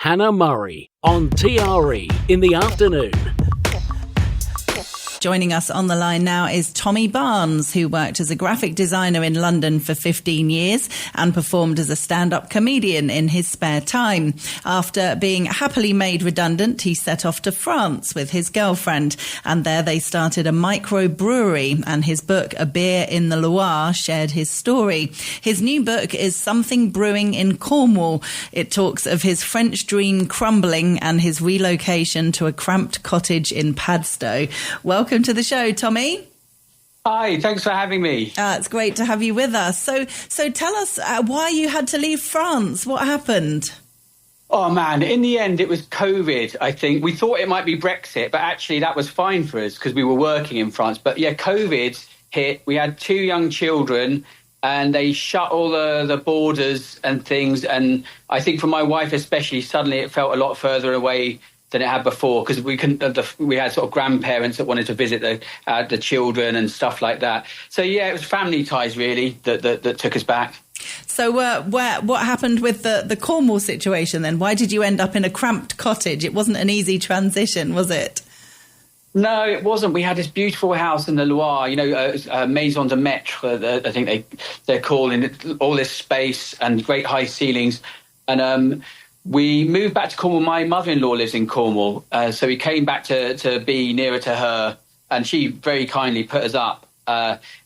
Hannah Murray on TRE in the afternoon. Joining us on the line now is Tommy Barnes, who worked as a graphic designer in London for 15 years and performed as a stand-up comedian in his spare time. After being happily made redundant, he set off to France with his girlfriend, and there they started a microbrewery, and his book, A Beer in the Loire, shared his story. His new book is Something Brewing in Cornwall. It talks of his French dream crumbling and his relocation to a cramped cottage in Padstow. Welcome to the show, Tommy. Hi, thanks for having me. It's great to have you with us. So tell us why you had to leave France. What happened? Oh, man, in the end, it was COVID, I think. We thought it might be Brexit, but actually that was fine for us because we were working in France. But yeah, COVID hit. We had 2 young children and they shut all the borders and things. And I think for my wife especially, suddenly it felt a lot further away than it had before, because we had sort of grandparents that wanted to visit the children and stuff like that. So yeah, it was family ties really that took us back. So what happened with the Cornwall situation then? Why did you end up in a cramped cottage? It wasn't an easy transition, was it? No, it wasn't. We had this beautiful house in the Loire, Maison de Maître, I think they're calling it, all this space and great high ceilings. And we moved back to Cornwall. My mother-in-law lives in Cornwall, so we came back to be nearer to her, and she very kindly put us up.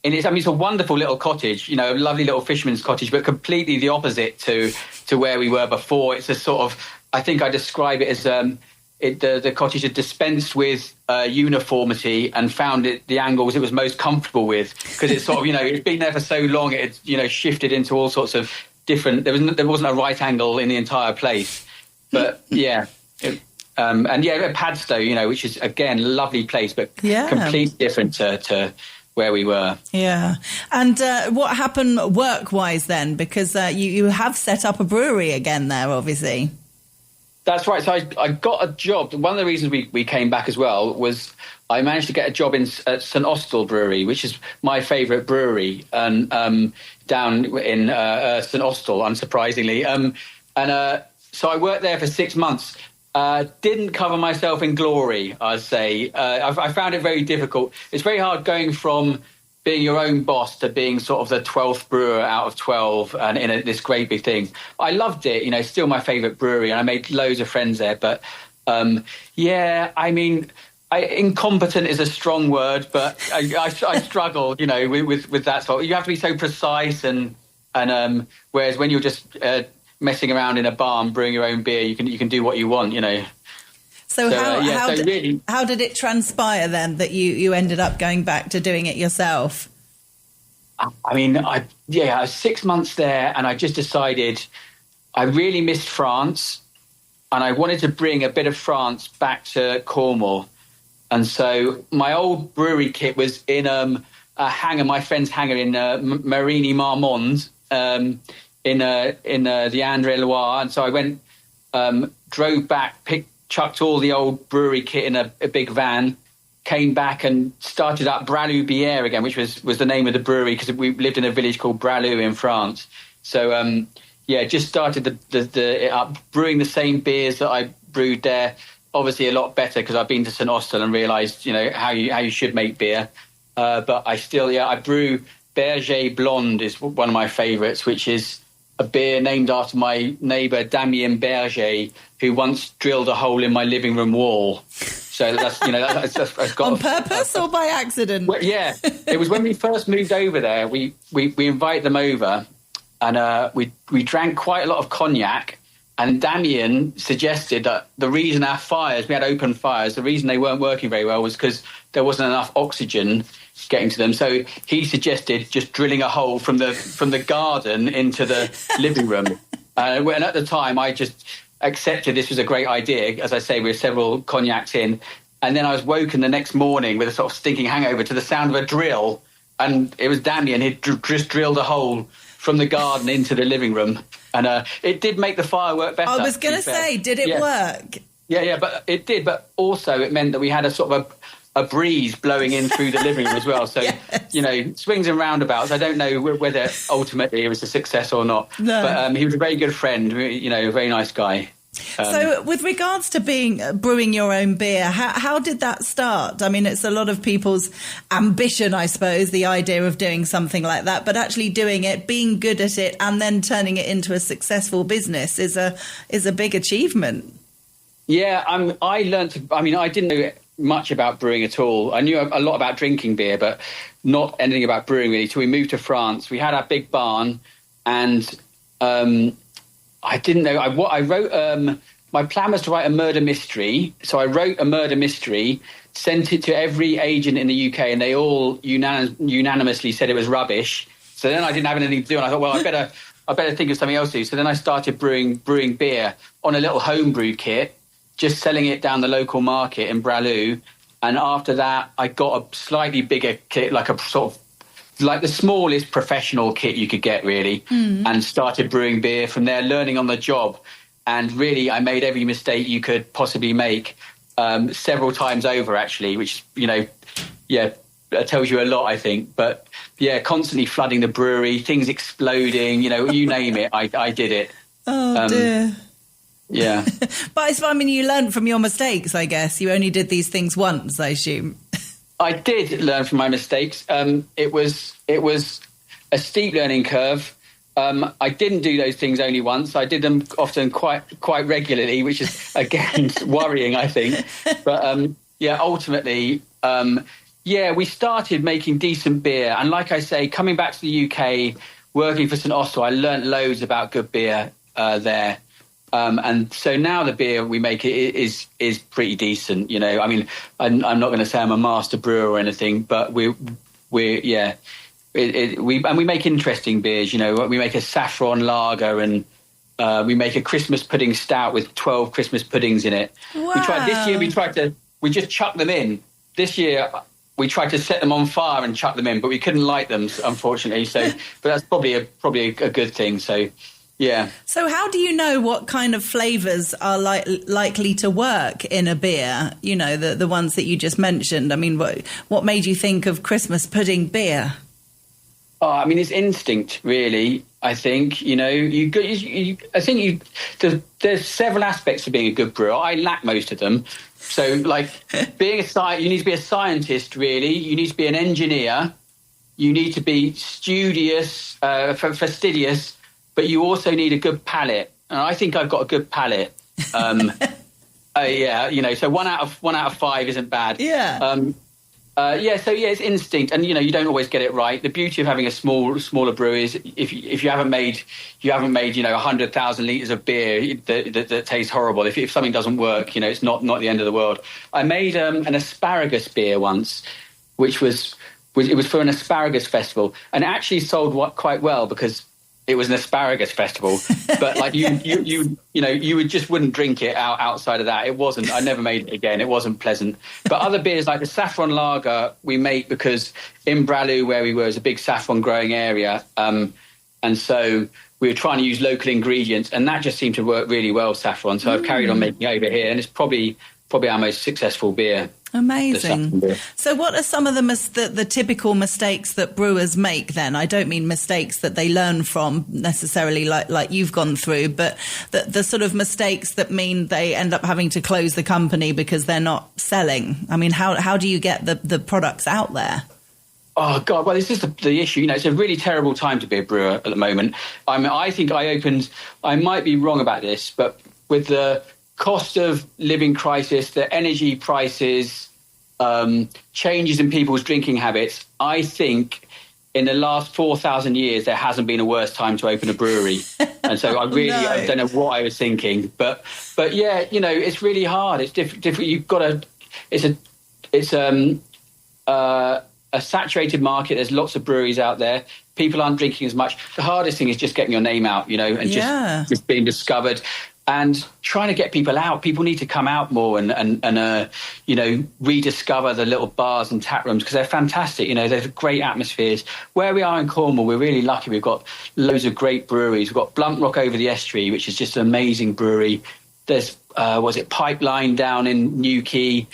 It's a wonderful little cottage, a lovely little fisherman's cottage, but completely the opposite to where we were before. It's a sort of, I think I describe it as the cottage had dispensed with uniformity and found the angles it was most comfortable with, because it's sort of, it's been there for so long, it had, shifted into all sorts of different. There wasn't a right angle in the entire place, but yeah, Padstow, which is again a lovely place, but completely different to where we were. Yeah, and what happened work-wise then? Because you have set up a brewery again there, obviously. That's right. So I got a job. One of the reasons we came back as well was I managed to get a job at St Austell Brewery, which is my favourite brewery, and down in St Austell, unsurprisingly. So I worked there for 6 months. Didn't cover myself in glory, I'd say. I found it very difficult. It's very hard going from being your own boss to being sort of the 12th brewer out of 12 and in this great big thing. I loved it, still my favourite brewery, and I made loads of friends there. But incompetent is a strong word, but I struggled, with that sort. You have to be so precise, and whereas when you're just messing around in a barn brewing your own beer, you can do what you want, So how did it transpire then that you ended up going back to doing it yourself? I mean, I was 6 months there, and I just decided I really missed France, and I wanted to bring a bit of France back to Cornwall. And so my old brewery kit was in a hangar, my friend's hangar in Marigny Marmande, in the Indre-et-Loire. And so I went, drove back, chucked all the old brewery kit in a big van, came back and started up Bralou Bière again, which was the name of the brewery, because we lived in a village called Bralou in France. So, just started it up, brewing the same beers that I brewed there. Obviously a lot better because I've been to St Austell and realised, how you should make beer. But I brew Berger Blonde is one of my favourites, which is a beer named after my neighbour Damien Berger, who once drilled a hole in my living room wall. So that's that's got on purpose or by accident? Well, yeah, it was when we first moved over there. We invited them over, and we drank quite a lot of cognac. And Damien suggested that the reason our fires, we had open fires, the reason they weren't working very well was because there wasn't enough oxygen getting to them. So he suggested just drilling a hole from the garden into the living room. And at the time, I just accepted this was a great idea. As I say, we were several cognacs in. And then I was woken the next morning with a sort of stinking hangover to the sound of a drill. And it was Damien. He'd just drilled a hole from the garden into the living room. And it did make the fire work better. I was going to say, did it work? Yeah, but it did. But also it meant that we had a sort of a breeze blowing in through the living room as well. So, yes. Swings and roundabouts. I don't know whether ultimately it was a success or not. No. But he was a very good friend, a very nice guy. So with regards to brewing your own beer, how did that start? I mean, it's a lot of people's ambition, I suppose, the idea of doing something like that, but actually doing it, being good at it, and then turning it into a successful business is a big achievement. Yeah, I didn't know much about brewing at all. I knew a lot about drinking beer, but not anything about brewing really. Till we moved to France, we had our big barn, and I didn't know. I wrote. My plan was to write a murder mystery, so I wrote a murder mystery, sent it to every agent in the UK, and they all unanimously said it was rubbish. So then I didn't have anything to do, and I thought, well, I better think of something else to do. So then I started brewing beer on a little homebrew kit, just selling it down the local market in Bralou. And after that, I got a slightly bigger kit, like a sort of like the smallest professional kit you could get, really, and started brewing beer from there, learning on the job. And really, I made every mistake you could possibly make several times over, actually, which, tells you a lot, I think. But, constantly flooding the brewery, things exploding, you name it, I did it. Oh, dear. Yeah. But I mean, you learned from your mistakes, I guess. You only did these things once, I assume. I did learn from my mistakes. It was a steep learning curve. I didn't do those things only once. I did them often quite regularly, which is, again, worrying, I think. But, ultimately, we started making decent beer. And like I say, coming back to the UK, working for St. Austell, I learnt loads about good beer there. And so now the beer we make is pretty decent, I mean, I'm not going to say I'm a master brewer or anything, but we make interesting beers. We make a saffron lager, and we make a Christmas pudding stout with 12 Christmas puddings in it. Wow. We just chucked them in. This year we tried to set them on fire and chuck them in, but we couldn't light them, unfortunately. So, but that's probably a good thing. So. Yeah. So how do you know what kind of flavours are likely to work in a beer? The ones that you just mentioned. I mean, what made you think of Christmas pudding beer? Oh, I mean, it's instinct, really. I think there's several aspects to being a good brewer. I lack most of them. So, like, you need to be a scientist, really. You need to be an engineer. You need to be studious, fastidious. But you also need a good palate, and I think I've got a good palate. So 1 out of 5 isn't bad. Yeah. It's instinct, and you don't always get it right. The beauty of having a smaller brewery is if you haven't made 100,000 litres of beer that tastes horrible. If something doesn't work, it's not the end of the world. I made an asparagus beer once, which was for an asparagus festival, and it actually sold quite well because it was an asparagus festival, but like you wouldn't drink it outside of that. It wasn't. I never made it again. It wasn't pleasant. But other beers like the saffron lager we make because in Bralou, where we were, is a big saffron growing area, and so we were trying to use local ingredients, and that just seemed to work really well. Saffron. So I've carried on making it over here, and it's probably our most successful beer. Amazing. So what are some of the typical mistakes that brewers make then? I don't mean mistakes that they learn from necessarily like you've gone through, but the sort of mistakes that mean they end up having to close the company because they're not selling. I mean, how do you get the products out there? Oh, God, well, this is the issue. It's a really terrible time to be a brewer at the moment. I think I might be wrong about this, but with the cost of living crisis, the energy prices, changes in people's drinking habits, I think in the last 4,000 years, there hasn't been a worse time to open a brewery. And so I don't know what I was thinking. But yeah, it's really hard. It's different. You've got it's a saturated market. There's lots of breweries out there. People aren't drinking as much. The hardest thing is just getting your name out, and just being discovered. And trying to get people out. People need to come out more and rediscover the little bars and tap rooms because they're fantastic. They're great atmospheres. Where we are in Cornwall, we're really lucky. We've got loads of great breweries. We've got Blunt Rock over the estuary, which is just an amazing brewery. There's, Pipeline down in Newquay.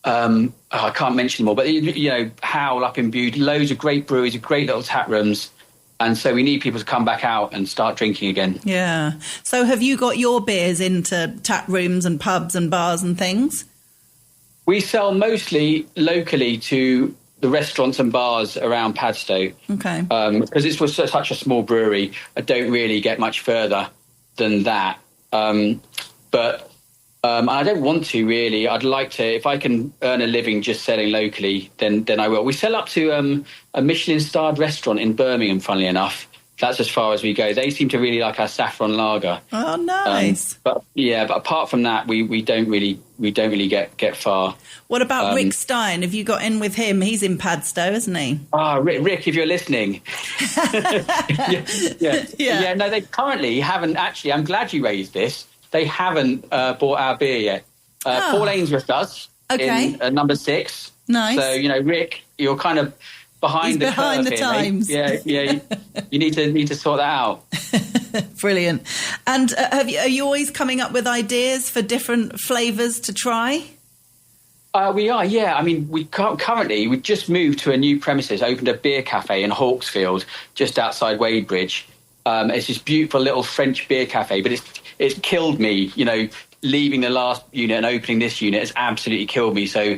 I can't mention them all, but, Howl up in Bude. Loads of great breweries, great little tap rooms. And so we need people to come back out and start drinking again. Yeah. So have you got your beers into tap rooms and pubs and bars and things? We sell mostly locally to the restaurants and bars around Padstow. Okay. Because this was such a small brewery, I don't really get much further than that. But I don't want to really. I'd like to, if I can earn a living just selling locally, then I will. We sell up to a Michelin-starred restaurant in Birmingham, funnily enough. That's as far as we go. They seem to really like our saffron lager. Oh, nice. But apart from that, we don't really get far. What about Rick Stein? Have you got in with him? He's in Padstow, isn't he? Rick, if you're listening. Yeah. No, they currently haven't actually. I'm glad you raised this. They haven't bought our beer yet. Paul Ainsworth does. Okay. In number 6. Nice. So, Rick, you're kind of behind the curve the here, times. mate. Yeah. You need to sort that out. Brilliant. And are you always coming up with ideas for different flavours to try? We are, yeah. I mean, we just moved to a new premises, opened a beer cafe in Hawksfield, just outside Wadebridge. It's this beautiful little French beer cafe, but it's killed me, leaving the last unit and opening this unit has absolutely killed me. So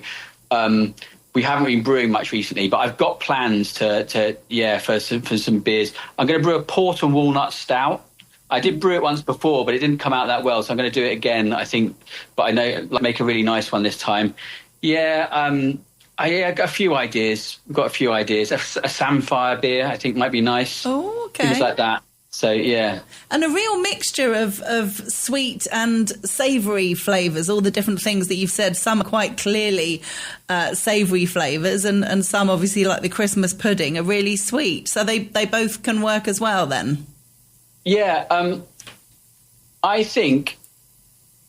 we haven't been brewing much recently, but I've got plans for some beers. I'm going to brew a port and walnut stout. I did brew it once before, but it didn't come out that well, so I'm going to do it again, I think. But I know I'll make a really nice one this time. Yeah, I got a few ideas. We've got a few ideas. A samphire beer, I think, might be nice. Oh, okay. Things like that. So, yeah. And a real mixture of sweet and savoury flavours, all the different things that you've said. Some are quite clearly savoury flavours and some, obviously, like the Christmas pudding, are really sweet. So they both can work as well, then? Yeah, I think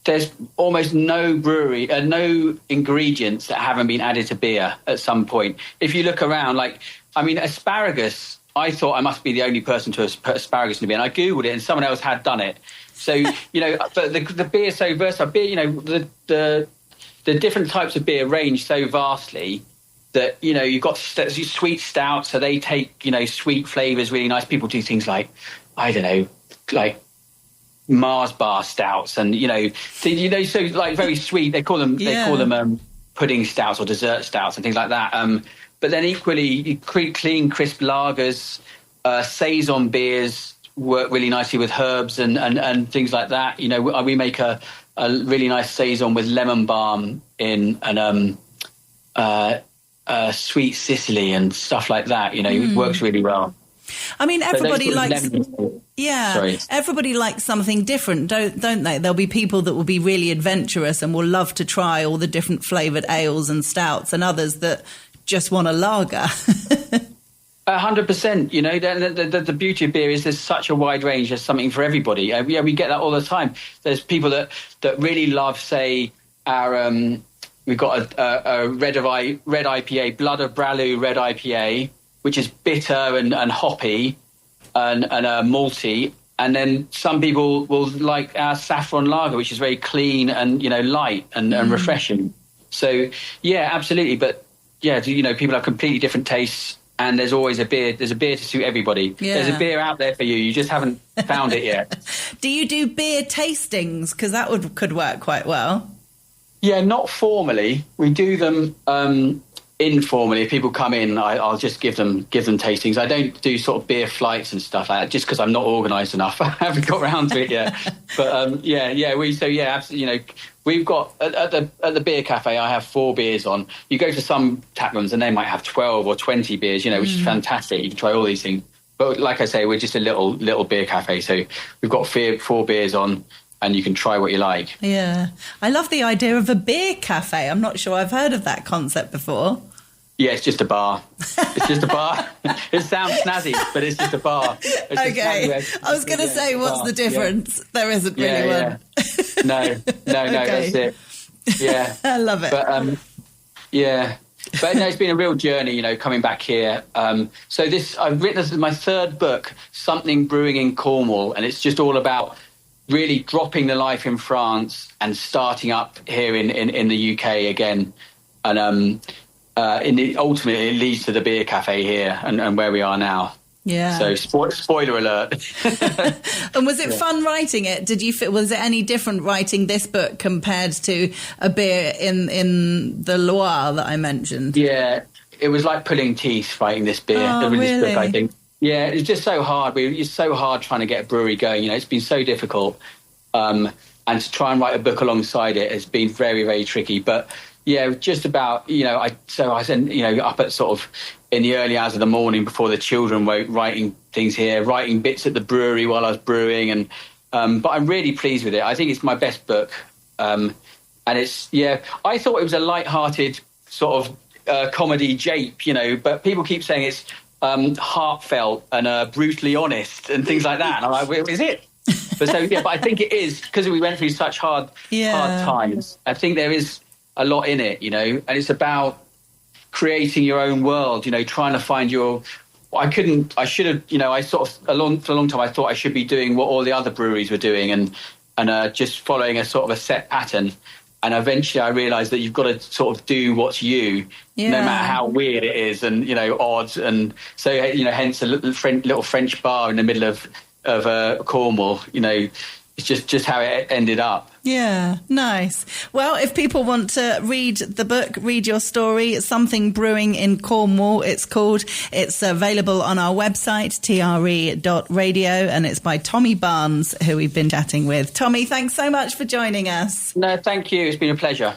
there's almost no brewery, no ingredients that haven't been added to beer at some point. If you look around, asparagus, I thought I must be the only person to put asparagus in the beer. And I Googled it and someone else had done it. So, but the beer is so versatile. Beer, the different types of beer range so vastly that, you've got sweet stouts, so they take, sweet flavours really nice. People do things like, I don't know, like Mars bar stouts and, so like very sweet. They call them pudding stouts or dessert stouts and things like that. But then equally, clean, crisp lagers, saison beers work really nicely with herbs and things like that. We make a really nice saison with lemon balm in and sweet Sicily and stuff like that. It works really well. I mean, everybody likes. Sorry. Everybody likes something different, don't they? There'll be people that will be really adventurous and will love to try all the different flavoured ales and stouts, and others that just want a lager. 100%. The beauty of beer is there's such a wide range. There's something for everybody. We get that all the time. There's people that really love, say, our. We've got a red IPA, Blood of Bralou red IPA, which is bitter and hoppy and malty. And then some people will like our saffron lager, which is very clean and, light and refreshing. So, yeah, absolutely. But, yeah, people have completely different tastes. And there's always a beer. There's a beer to suit everybody. Yeah. There's a beer out there for you. You just haven't found it yet. Do you do beer tastings? Because that could work quite well. Yeah, not formally. We do them informally. If people come in, I'll just give them tastings. I don't do sort of beer flights and stuff like that, just because I'm not organised enough. I haven't got around to it yet. But absolutely. We've got at the beer cafe. I have 4 beers on. You go to some tap rooms and they might have 12 or 20 beers. Which is fantastic. You can try all these things. But like I say, we're just a little beer cafe, so we've got 4 beers on. And you can try what you like. Yeah. I love the idea of a beer cafe. I'm not sure I've heard of that concept before. Yeah, it's just a bar. It sounds snazzy, but it's just a bar. Okay. I was going to say, what's the difference? Yeah. There isn't really one. No, that's it. Yeah. I love it. But, But no, it's been a real journey, coming back here. So I've written this as my 3rd book, Something Brewing in Cornwall, and it's just all about really dropping the life in France and starting up here in the UK again. And ultimately it leads to the beer cafe here and where we are now. Yeah. So spoiler alert. And was it fun writing it? Was it any different writing this book compared to a beer in the Loire that I mentioned? Yeah, it was like pulling teeth writing this beer. This book, I think. Yeah, it's just so hard. It's so hard trying to get a brewery going. It's been so difficult. And to try and write a book alongside it has been very, very tricky. But yeah, just about, I spent, up at sort of in the early hours of the morning before the children were writing things here, writing bits at the brewery while I was brewing. And but I'm really pleased with it. I think it's my best book. And it's, I thought it was a light-hearted sort of comedy jape, but people keep saying it's heartfelt and brutally honest and things like that. And I'm like, well, is it? But I think it is, because we went through such hard times. I think there is a lot in it, and it's about creating your own world, trying to find for a long time I thought I should be doing what all the other breweries were doing and just following a sort of a set pattern. And eventually I realised that you've got to sort of do what's you, no matter how weird it is and, odd. And so, hence a little French bar in the middle of Cornwall, it's just how it ended up. Yeah, nice. Well, if people want to read the book, read your story, Something Brewing in Cornwall, it's called. It's available on our website, TRE.radio, and it's by Tommy Barnes, who we've been chatting with. Tommy, thanks so much for joining us. No, thank you. It's been a pleasure.